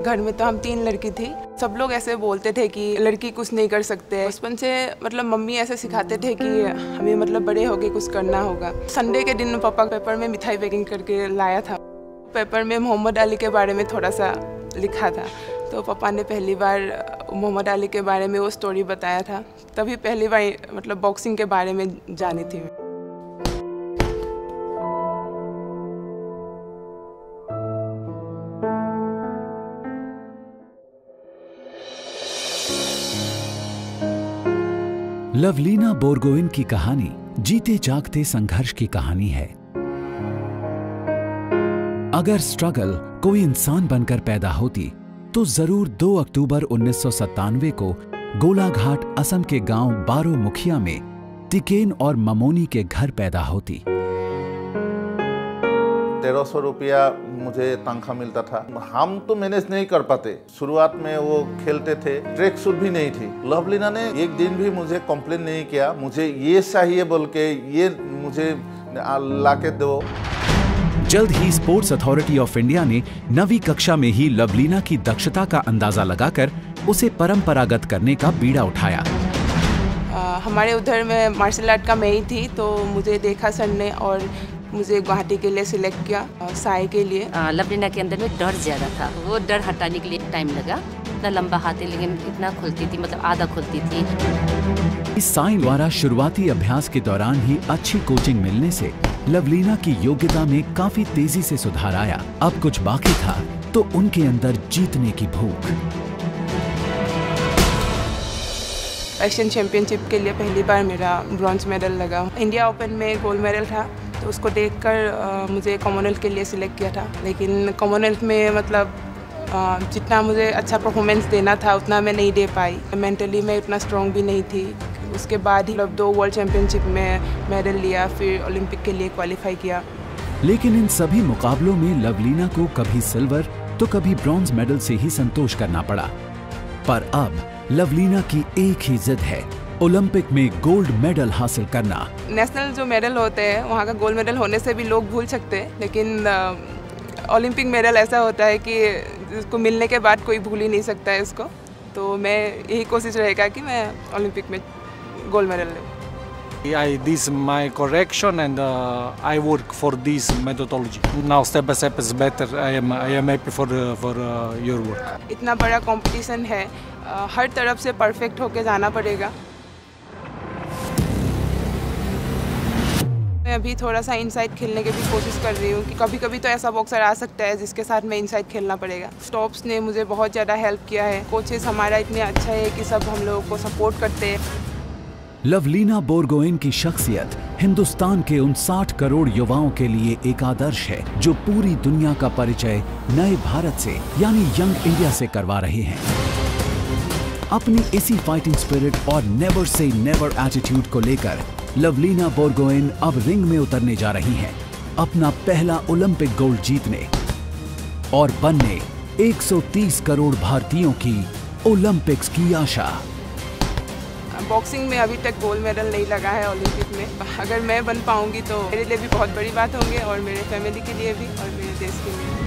घर में तो हम 3 लड़की थी। सब लोग ऐसे बोलते थे कि लड़की कुछ नहीं कर सकते। बचपन से मतलब मम्मी ऐसे सिखाते थे कि हमें मतलब बड़े होके कुछ करना होगा। संडे के दिन पापा पेपर में मिठाई पैकिंग करके लाया था। पेपर में मोहम्मद अली के बारे में थोड़ा सा लिखा था, तो पापा ने पहली बार मोहम्मद अली के बारे में वो स्टोरी बताया था। तभी पहली बार मतलब बॉक्सिंग के बारे में जानी थी। लवलीना बोरगोइन की कहानी जीते जागते संघर्ष की कहानी है। अगर स्ट्रगल कोई इंसान बनकर पैदा होती तो जरूर 2 अक्टूबर 1997 को गोलाघाट असम के गांव बारो मुखिया में टिकेन और ममोनी के घर पैदा होती। 1300 रुपया मुझे तनख्वाह मिलता था। हम तो मैनेज नहीं कर पाते। शुरुआत में वो खेलते थे, ट्रैक सूट भी नहीं थी। लवलीना ने एक दिन भी मुझे कंप्लेन नहीं किया, मुझे ये चाहिए बोल के, ये मुझे लाके दो। जल्द ही स्पोर्ट्स अथॉरिटी ऑफ इंडिया ने 9वीं कक्षा में ही लवलीना की दक्षता का अंदाजा लगाकर उसे परंपरागत करने का बीड़ा उठाया। हमारे उधर में मार्शल आर्ट का मैं ही थी, तो मुझे देखा सर ने और मुझे गुवाहाटी के लिए सिलेक्ट किया, साई के लिए। लवलीना के अंदर में डर ज़्यादा था, वो डर हटाने के लिए टाइम लगा। इतना लंबा हाथ है लेकिन इतना खुलती थी, मतलब आधा खुलती थी। इस साई द्वारा शुरुआती अभ्यास के दौरान ही अच्छी कोचिंग मिलने से लवलीना की योग्यता में काफी तेजी से सुधार आया। अब कुछ बाकी था तो उनके अंदर जीतने की भूख। एशियन चैंपियनशिप के लिए पहली बार मेरा ब्रॉन्ज मेडल लगा। इंडिया ओपन में गोल्ड मेडल था, तो उसको देखकर मुझे कॉमनवेल्थ के लिए सिलेक्ट किया था। लेकिन कॉमनवेल्थ में मतलब जितना मुझे अच्छा परफॉर्मेंस देना था उतना मैं नहीं दे पाई। मेंटली मैं उतना स्ट्रॉन्ग भी नहीं थी। उसके बाद ही 2 वर्ल्ड चैंपियनशिप में मेडल लिया, फिर ओलंपिक के लिए क्वालिफाई किया। लेकिन इन सभी मुकाबलों में लवलीना को कभी सिल्वर तो कभी ब्रॉन्ज मेडल से ही संतोष करना पड़ा। पर अब लवलीना की एक ही जिद है, ओलंपिक में गोल्ड मेडल हासिल करना। नेशनल जो मेडल होते हैं वहाँ का गोल्ड मेडल होने से भी लोग भूल सकते हैं, लेकिन ओलंपिक मेडल ऐसा होता है कि उसको मिलने के बाद कोई भूल ही नहीं सकता है उसको। तो मैं यही कोशिश रहेगा कि मैं ओलंपिक में गोल्ड मेडल लूँ। This is my correction and I work for this methodology. Now step by step is better. I am happy for your work. इतना बड़ा कंपटीशन है, हर तरफ से परफेक्ट होके जाना पड़ेगा। मैं अभी थोड़ा सा इनसाइड खेलने की भी कोशिश कर रही हूँ कि कभी कभी तो ऐसा बॉक्सर आ सकता है जिसके साथ मैं इनसाइड खेलना पड़ेगा। स्टॉप्स ने मुझे बहुत ज़्यादा हेल्प किया है। कोचेस हमारा इतने अच्छा है कि सब हम लोगों को सपोर्ट करते हैं। लवलीना बोरगोइन की शख्सियत हिंदुस्तान के उन 60 करोड़ युवाओं के लिए एक आदर्श है जो पूरी दुनिया का परिचय नए भारत से यानी यंग इंडिया से करवा रहे हैं। अपनी इसी फाइटिंग स्पिरिट और नेवर से नेवर एटीट्यूड को लेकर लवलीना बोरगोइन अब रिंग में उतरने जा रही हैं, अपना पहला ओलंपिक गोल्ड जीतने और बनने 130 करोड़ भारतीयों की ओलंपिक्स की आशा। बॉक्सिंग में अभी तक गोल्ड मेडल नहीं लगा है ओलंपिक में। अगर मैं बन पाऊंगी तो मेरे लिए भी बहुत बड़ी बात होंगे और मेरे फैमिली के लिए भी और मेरे देश के लिए।